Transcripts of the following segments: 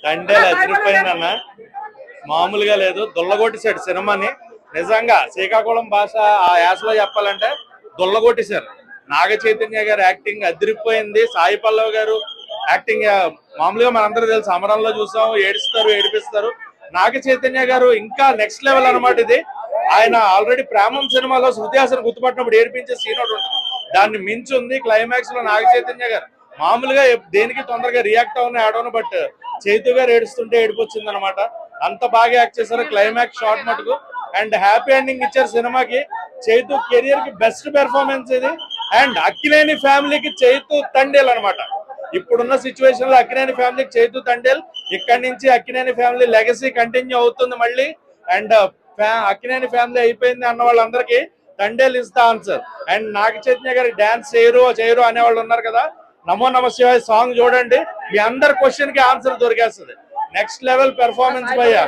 తండేలు అదిరిపోయిందన్న, మామూలుగా లేదు. దుల్లగొట్టేశాడు సినిమాని. నిజంగా శ్రీకాకుళం భాష ఆ యాసలో చెప్పాలంటే దుల్లగొట్టేశారు. నాగ చైతన్య గారు యాక్టింగ్ అదిరిపోయింది. సాయి పల్లవి గారు యాక్టింగ్ మామూలుగా మనందరూ తెలుసు, అమరంలో చూసాం, ఏడుస్తారు ఏడిపిస్తారు. నాగ చైతన్య గారు ఇంకా నెక్స్ట్ లెవెల్ అనమాట ఇది. ఆయన ఆల్రెడీ ప్రేమం సినిమాలో శృతి హాసన్ గుర్తుపట్టినప్పుడు ఏడిపించే సీన్ ఒకటి ఉంటుంది, దాన్ని మించి ఉంది క్లైమాక్స్ లో నాగ చైతన్య గారు. మామూలుగా దేనికి తొందరగా రియాక్ట్ అవును ఆడవను, బట్ చైతు గారు ఏడుస్తుంటే ఏడిపోచ్చింది అనమాట. అంత బాగా యాక్ట్ చేశారు. క్లైమాక్స్ షార్ట్ మటుకు అండ్ హ్యాపీ ఎండింగ్ ఇచ్చారు సినిమాకి. చైతు కెరియర్ కి బెస్ట్ పెర్ఫార్మెన్స్ ఇది. అండ్ అక్కినేని ఫ్యామిలీకి చైతు తండేల్ అనమాట. ఇప్పుడున్న సిచ్యువేషన్ లో అక్కినేని ఫ్యామిలీకి చైతు తండేల్. ఇక్కడి నుంచి అక్కినేని ఫ్యామిలీ లెగసీ కంటిన్యూ అవుతుంది మళ్ళీ. అండ్ అక్కినేని ఫ్యామిలీ అయిపోయింది అన్న వాళ్ళందరికీ Thandel is the answer. And Naga Chaitanya గారి డాన్స్ చేయరు అనేవాళ్ళు ఉన్నారు కదా, నమో నమ శివాయ సాంగ్ చూడండి, మీ అందరి క్వశ్చన్ కి ఆన్సర్ దొరికేస్తుంది. నెక్స్ట్ లెవెల్ పెర్ఫార్మెన్స్ భయ్య.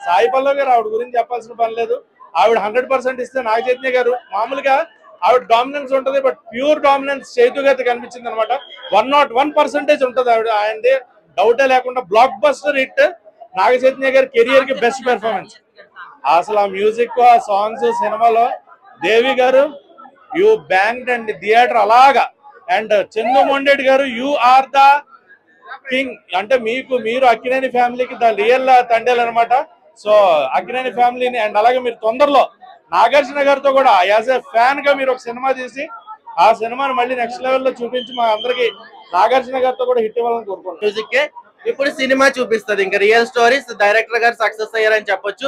సాయి పల్లవి గారు ఆవిడ గురించి చెప్పాల్సిన పని లేదు. ఆవిడ 100% ఇస్తే నాగ చైతన్య గారు మామూలుగా ఆవిడ డామినెన్స్ ఉంటుంది, బట్ ప్యూర్ డామినెన్స్ చైతు గారికి కనిపించింది అనమాట. 101% ఉంటుంది ఆవిడ. ఆయనది డౌటే లేకుండా బ్లాక్ బస్టర్ హిట్. నాగ చైతన్య గారి కెరియర్ కి బెస్ట్ పెర్ఫార్మెన్స్. అసలు ఆ మ్యూజిక్, ఆ సాంగ్స్, సినిమాలో దేవి గారు యూ బ్యాంగ్డ్ అండ్ థియేటర్ అలాగా. అండ్ చందు మొండేటి గారు యూ ఆర్ ద కింగ్. అంటే మీరు అక్కినేని ఫ్యామిలీకి ద రియల్ తండేలు అనమాట. సో అక్కినేని ఫ్యామిలీని అండ్ అలాగే మీరు తొందరలో నాగార్జున గారితో కూడా యాజ్ ఏ ఫ్యాన్ గా మీరు ఒక సినిమా తీసి ఆ సినిమాని మళ్ళీ నెక్స్ట్ లెవెల్ లో చూపించి మా అందరికి నాగార్జున గారితో కూడా హిట్ ఇవ్వాలని కోరుకుంటున్నాను. మ్యూజిక్ ఇప్పుడు సినిమా చూపిస్తుంది, ఇంకా రియల్ స్టోరీస్. డైరెక్టర్ గారు సక్సెస్ అయ్యారని చెప్పొచ్చు.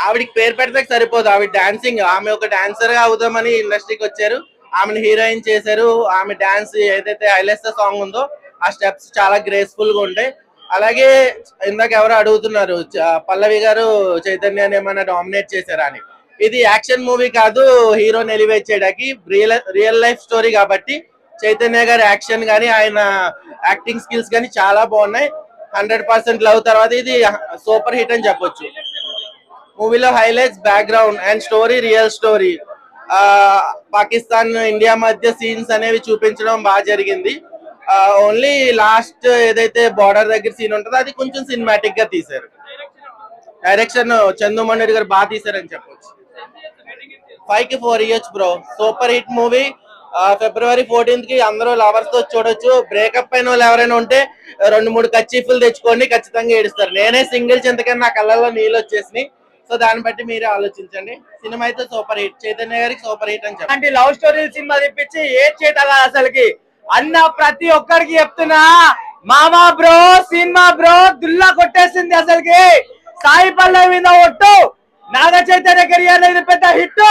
ఆవిడికి పేరు పెడితే సరిపోదు, ఆవిడ డాన్సింగ్, ఆమె ఒక డాన్సర్ గా అవుదామని ఇండస్ట్రీకి వచ్చారు. ఆమెను హీరోయిన్ చేశారు. ఆమె డాన్స్ ఏదైతే ఐలెస్ సాంగ్ ఉందో ఆ స్టెప్స్ చాలా గ్రేస్ఫుల్ గా ఉంటాయి. అలాగే ఇందాక ఎవరు అడుగుతున్నారు, పల్లవి గారు చైతన్యాన్ని ఏమైనా డామినేట్ చేశారా అని. ఇది యాక్షన్ మూవీ కాదు, హీరోని ఎలివేట్ చేయడానికి రియల్ లైఫ్ స్టోరీ కాబట్టి చైతన్య గారి యాక్షన్ కానీ ఆయన యాక్టింగ్ స్కిల్స్ కానీ చాలా బాగున్నాయి. 100% లవ్ తర్వాత ఇది సూపర్ హిట్ అని చెప్పొచ్చు. మూవీలో highlights background and story, real story. Pakistan India మధ్య సీన్స్ అనేవి చూపించడం బాగా జరిగింది. ఓన్లీ లాస్ట్ ఏదైతే బార్డర్ దగ్గర సీన్ ఉంటుందో అది కొంచెం సినిమాటిక్ గా తీశారు. డైరెక్షన్ చందు మొండేటి గారు బాగా తీశారని చెప్పొచ్చు. 5 కి 4 years bro. Super hit movie. February 14th కి అందరూ లవర్స్ తో చూడొచ్చు. బ్రేకప్ అయిన వాళ్ళు ఎవరైనా ఉంటే 2-3 కచ్చీఫ్లు తెచ్చుకోండి, ఖచ్చితంగా ఏడుస్తారు. నేనే సింగిల్ చింతకని నా కళ్ళల్లో నీళ్ళు వచ్చేసినాయి. సో దాన్ని బట్టి మీరే ఆలోచించండి. సినిమా అయితే సూపర్ హిట్, చైతన్య గారికి సూపర్ హిట్ అని చెప్పండి. లవ్ స్టోరీ సినిమా తెప్పించి ఏం చేయాలి అసలుకి అన్న ప్రతి ఒక్కరికి చెప్తున్నా, మామా బ్రో సినిమా బ్రో దుల్లా కొట్టేసింది అసలుకి. సాయి పల్లవి మీద ఒట్టు, నాగ చైతన్య కెరియర్ ఇది పెద్ద హిట్.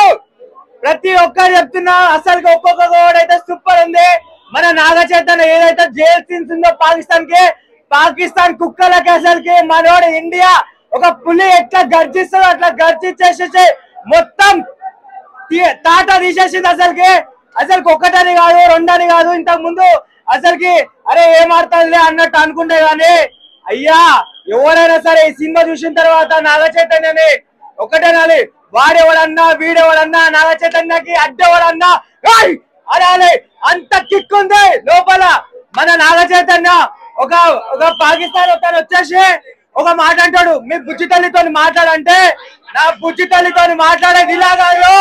ప్రతి ఒక్కరు చెప్తున్నా అసలుకి ఒక్కొక్క గోడ్ అయితే సూపర్ ఉంది. మన నాగ చైతన్య ఏదైతే జైల్ సీన్స్ ఉందో పాకిస్తాన్ కుక్కలకి అసలుకి మనోడు ఇండియా ఒక పులి ఎట్లా గర్జిస్తుందో అట్లా గర్జించేసేసి మొత్తం తాట తీసేసింది అసలుకి. ఒకటని కాదు, రెండని కాదు, ఇంతకు ముందు అసలుకి అరే ఏం ఆడుతుంది అన్నట్టు అనుకుంటే గానీ అయ్యా ఎవరైనా సరే ఈ సినిమా చూసిన తర్వాత నాగ చైతన్యని ఒకటేనాలి, వాడెవడన్నా వీడెవడన్నా నాగ చైతన్యకి అడ్డెవడన్నా అనాలి. అంత కిక్ ఉంది లోపల. మన నాగ చైతన్య ఒక పాకిస్తాన్ ఒకరు వచ్చేసి ఒక మాట అంటాడు, మీ బుజ్జి తల్లితో మాట్లాడంటే నా బుజ్జి తల్లితో మాట్లాడేది ఇలా కాదు,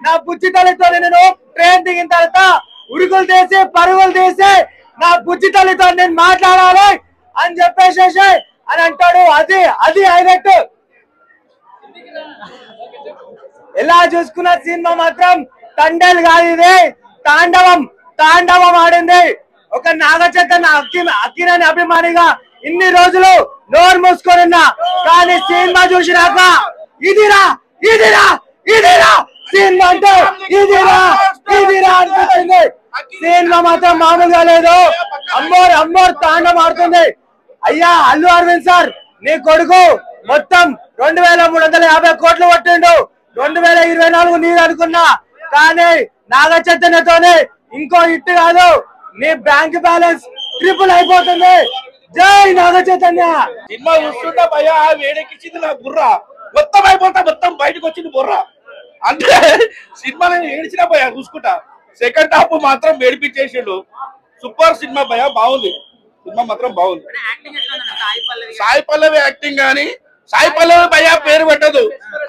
నా బుజ్జి తల్లితో నేను ట్రైన్ దిగిన తర్వాత ఉడుకులు తీసి పరుగులు తీసి నా బుజ్జి తల్లితో నేను మాట్లాడాలి అని చెప్పేసేసి అని అంటాడు. అది హైలైట్. ఎలా చూసుకున్న సినిమా మాత్రం తండేల్ కాదు, ఇది తాండవం ఆడింది. ఒక నాగ చైతన్య అక్కినేని అభిమానిగా ఇన్ని రోజులు నోరు మూసుకొనిన్నా, కానీ సినిమా చూసినాక ఇదిరా సినిమా అంటే ఇదిరా అనిపించింది. సినిమా మాత్రం మామూలుగా లేదు. అమ్మోర్ తాండం ఆడుతుంది. అయ్యా అల్లు అరవింద్ సార్, నీ కొడుకు మొత్తం 2350 కోట్లు కొట్టిండు. 2024 నీరు అనుకున్నా, కానీ నాగ చైతన్యతోనే ఇంకో హిట్ కాదు, నీ బ్యాంక్ బ్యాలెన్స్ ట్రిపుల్ అయిపోతుంది. జై నాగ చైతన్య. సినిమా చూస్తుంటే భయ్యా వేడెక్కించింది నా బుర్ర, మొత్తం అయిపోతా, మొత్తం బయటకు వచ్చింది బుర్ర. అంటే సినిమా నేను ఏడిచినా భయ్యా చూసుకుంటా. సెకండ్ హాఫ్ మాత్రం వేడిపించేసిండు. సూపర్ సినిమా భయ, బాగుంది సినిమా మాత్రం బాగుంది. సాయి పల్లవి యాక్టింగ్ కానీ, సాయి పల్లవి భయ పేరు పెట్టదు,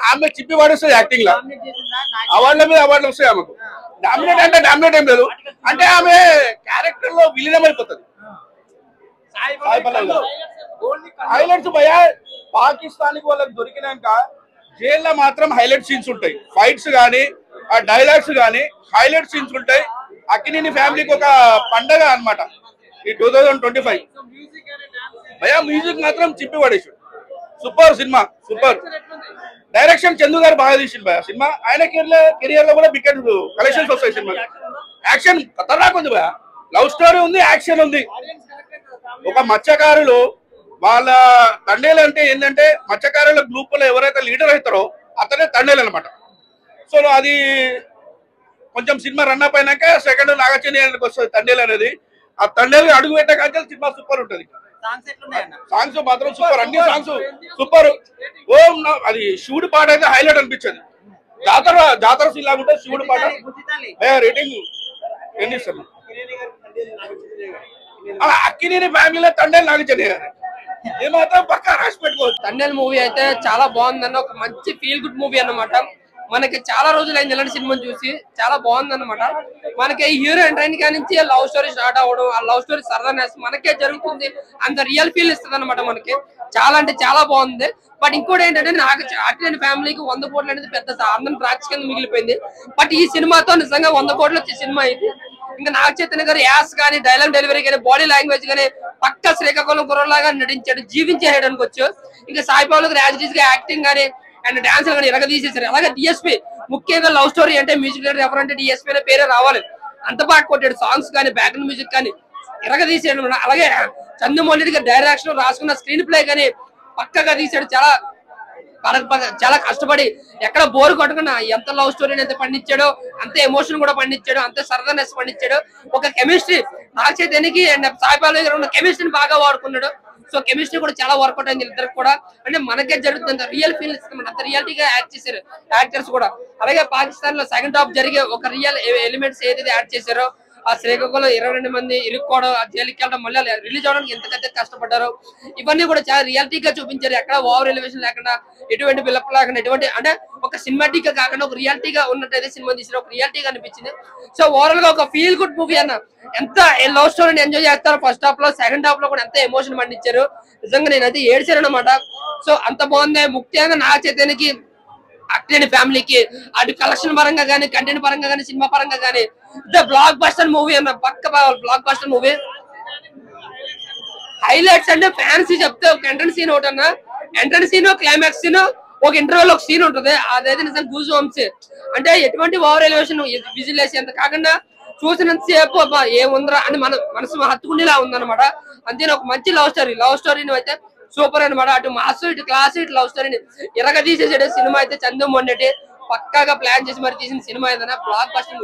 ఆమె చిప్పి పడేస్తుంది యాక్టింగ్ లో. అవార్డుల మీద అవార్డులు వస్తాయి ఆమెకు. డామినేట్ అంటే డామినేట్ ఏం లేదు, అంటే ఆమె క్యారెక్టర్ లో విలీనం అయిపోతుంది. సాయి పల్లవి హైలైట్స్ భయ, పాకిస్తాన్ కి వాళ్ళకి దొరికినాక జైల్లో మాత్రం హైలైట్ సీన్స్ ఉంటాయి. ఫైట్స్ కానీ, ఆ డైలాగ్స్ కానీ హైలైట్ సీన్స్ ఉంటాయి. అక్కినేని ఫ్యామిలీకి ఒక పండగ అన్నమాట ఈ 2025. భయ మ్యూజిక్ మాత్రం చిప్పి పడేసాడు. Super cinema, super direction. Chandu గారు బాగా తీసిండు భయ సినిమా. ఆయన కెరియర్ లో కూడా బిగ్గెట్ కలెక్షన్స్ వస్తాయి సినిమా. యాక్షన్ ఖతర్నాక్ ఉంది భయ, లవ్ స్టోరీ ఉంది, యాక్షన్ ఉంది. ఒక మత్స్యకారులు వాళ్ళ తండేలు అంటే ఏంటంటే, మత్స్యకారుల గ్రూప్ లో ఎవరైతే లీడర్ అవుతారో అతనే తండేలు అనమాట. సో అది కొంచెం సినిమా రన్ అప్ అయినాక సెకండ్ నాగచైతన్యానికి వస్తుంది తండేలు అనేది. ఆ తండేలు అడుగు పెట్టే కానీ సినిమా సూపర్ ఉంటుంది. సాంగ్స్ మాత్రం సూపర్, అన్ని సాంగ్స్ సూపర్. ఓం అది శివుడి పాట అయితే హైలైట్ అనిపించదు. జాతర సీన్ లాగుంటే శివుడి పాట. రేటింగ్ ఎన్ని ఇస్తాను? అక్కినేని ఫ్యామిలీలో తండేలు నాగచైతన్య ఏ మాత్రం పక్కా రాసి పెట్టుకోవచ్చు. తండేల్ మూవీ అయితే చాలా బాగుందన్న, ఒక మంచి ఫీల్ గుడ్ మూవీ అన్నమాట. మనకి చాలా రోజులు అయింది ఇలాంటి సినిమాని చూసి, చాలా బాగుంది అనమాట. మనకి హీరో ఎంట్రైన్ కా నుంచి లవ్ స్టోరీ స్టార్ట్ అవ్వడం, ఆ లవ్ స్టోరీ సరదానెస్ మనకే జరుగుతుంది, అంత రియల్ ఫీల్ ఇస్తుంది అనమాట మనకి. చాలా అంటే చాలా బాగుంది. బట్ ఇంకోటి ఏంటంటే, నాకు అక్కినేని ఫ్యామిలీకి 100 కోట్లు అనేది పెద్ద అందరం ట్రాక్స్ కింద మిగిలిపోయింది. బట్ ఈ సినిమాతో నిజంగా 100 కోట్లు వచ్చే సినిమా ఇది. ఇంకా నాగచైతన్య గారు యాస్ కానీ, డైలాగ్ డెలివరీ కానీ, బాడీ లాంగ్వేజ్ కానీ పక్క శ్రీకాకుళం కుర్రలాగా నటించాడు, జీవించేయడానికి వచ్చు. ఇంకా సాయి పల్లవి యాజిటీస్ గా యాక్టింగ్ కానీ అండ్ డాన్స్ కానీ ఎలాగ తీసేసారు. అలాగే డిఎస్పీ, ముఖ్యంగా లవ్ స్టోరీ అంటే మ్యూజిక్ డైరెక్టర్ ఎవరంటే డిఎస్పీ అనే పేరే రావాలి, అంత బాగా కొట్టాడు. సాంగ్స్ కానీ, బ్యాక్గ్రౌండ్ మ్యూజిక్ కానీ ఎలాగ తీసాడు. అలాగే చంద్రమౌళి గారు డైరెక్షన్ రాసుకున్న స్క్రీన్ ప్లే కానీ పక్కగా తీసాడు. చాలా కష్టపడి ఎక్కడ బోర్ కొట్టకుండా ఎంత లవ్ స్టోరీని ఎంత పండించాడో అంతే ఎమోషన్ కూడా పండించాడు, అంతే సరదానెస్ పండించాడు. ఒక కెమిస్ట్రీ నాగచైతన్యకి అండ్ సాయి పల్లవి గారు ఉన్న కెమిస్ట్రీని బాగా వాడుకున్నాడు. సో కెమిస్ట్రీ కూడా చాలా వర్కౌట్ అయింది ఇద్దరికి కూడా. అంటే మనకే జరుగుతుంది, అంత రియల్ ఫీల్ ఇస్తుంది, అంత రియాలిటీగా యాక్ట్ చేశారు యాక్టర్స్ కూడా. అలాగే పాకిస్తాన్ లో సెకండ్ హాఫ్ జరిగే ఒక రియల్ ఎలిమెంట్స్ ఏదైతే యాడ్ చేశారో, ఆ శ్రీకాకుళంలో 22 మంది ఇరుక్కోవడం, ఆ జైలుకి వెళ్ళడం, మళ్ళీ రిలీజ్ అవడానికి ఎంతకైతే కష్టపడ్డారో ఇవన్నీ కూడా చాలా రియాలిటీగా చూపించారు. ఎక్కడ ఓవర్ ఎలివేషన్ లేకుండా, ఎటువంటి బిల్డప్ లేకుండా, ఎటువంటి అంటే ఒక సినిమాటిక్ గా కాకుండా ఒక రియాలిటీగా ఉన్నట్టయితే సినిమా తీసిన ఒక రియాలిటీగా అనిపించింది. సో ఓవరాల్ గా ఒక ఫీల్ గుడ్ మూవీ అన్న. ఎంత లవ్ స్టోరీని ఎంజాయ్ చేస్తారు ఫస్ట్ హాఫ్ లో, సెకండ్ హాఫ్ లో కూడా ఎంత ఎమోషన్ పండించారు. నిజంగా నేనైతే ఏడ్చాను అనమాట. సో అంత బాగుంది. ముఖ్యంగా నాగచైతన్యకి, అక్కినేని ఫ్యామిలీకి అటు కలెక్షన్ పరంగా కానీ, కంటెంట్ పరంగా కానీ, సినిమా పరంగా కానీ బ్లాక్ బస్టర్ మూవీ అన్న, పక్క బ్లాక్ బస్టర్ మూవీ. హైలైట్స్ అంటే ఫ్యాన్సీ చెప్తే ఒక ఎంట్రన్స్ సీన్ ఒకటి అన్న, ఎంట్రన్స్ సీన్, క్లైమాక్స్ సీన్, ఒక ఇంటర్వ్యూలో ఒక సీన్ ఉంటుంది, అదైతే నిజంగా గూజ్ బంప్స్. అంటే ఎటువంటి ఓవర్ ఎలివేషన్ విజిల్ వేసి అంత కాకుండా చూసినంత సేపు ఏముందరా అని మనసు హత్తుకునేలా ఉందన్నమాట. అంతే ఒక మంచి లవ్ స్టోరీని అయితే సూపర్ అనమాట. అటు మాస్, ఇటు క్లాస్, ఇటు లవ్ స్టోరీని ఎరగ తీసేసాడు సినిమా అయితే. చందు మొన్నటి పక్కాగా ప్లాన్ చేసి మరి తీసిన సినిమా ఏదైనా బ్లాక్ బస్టర్.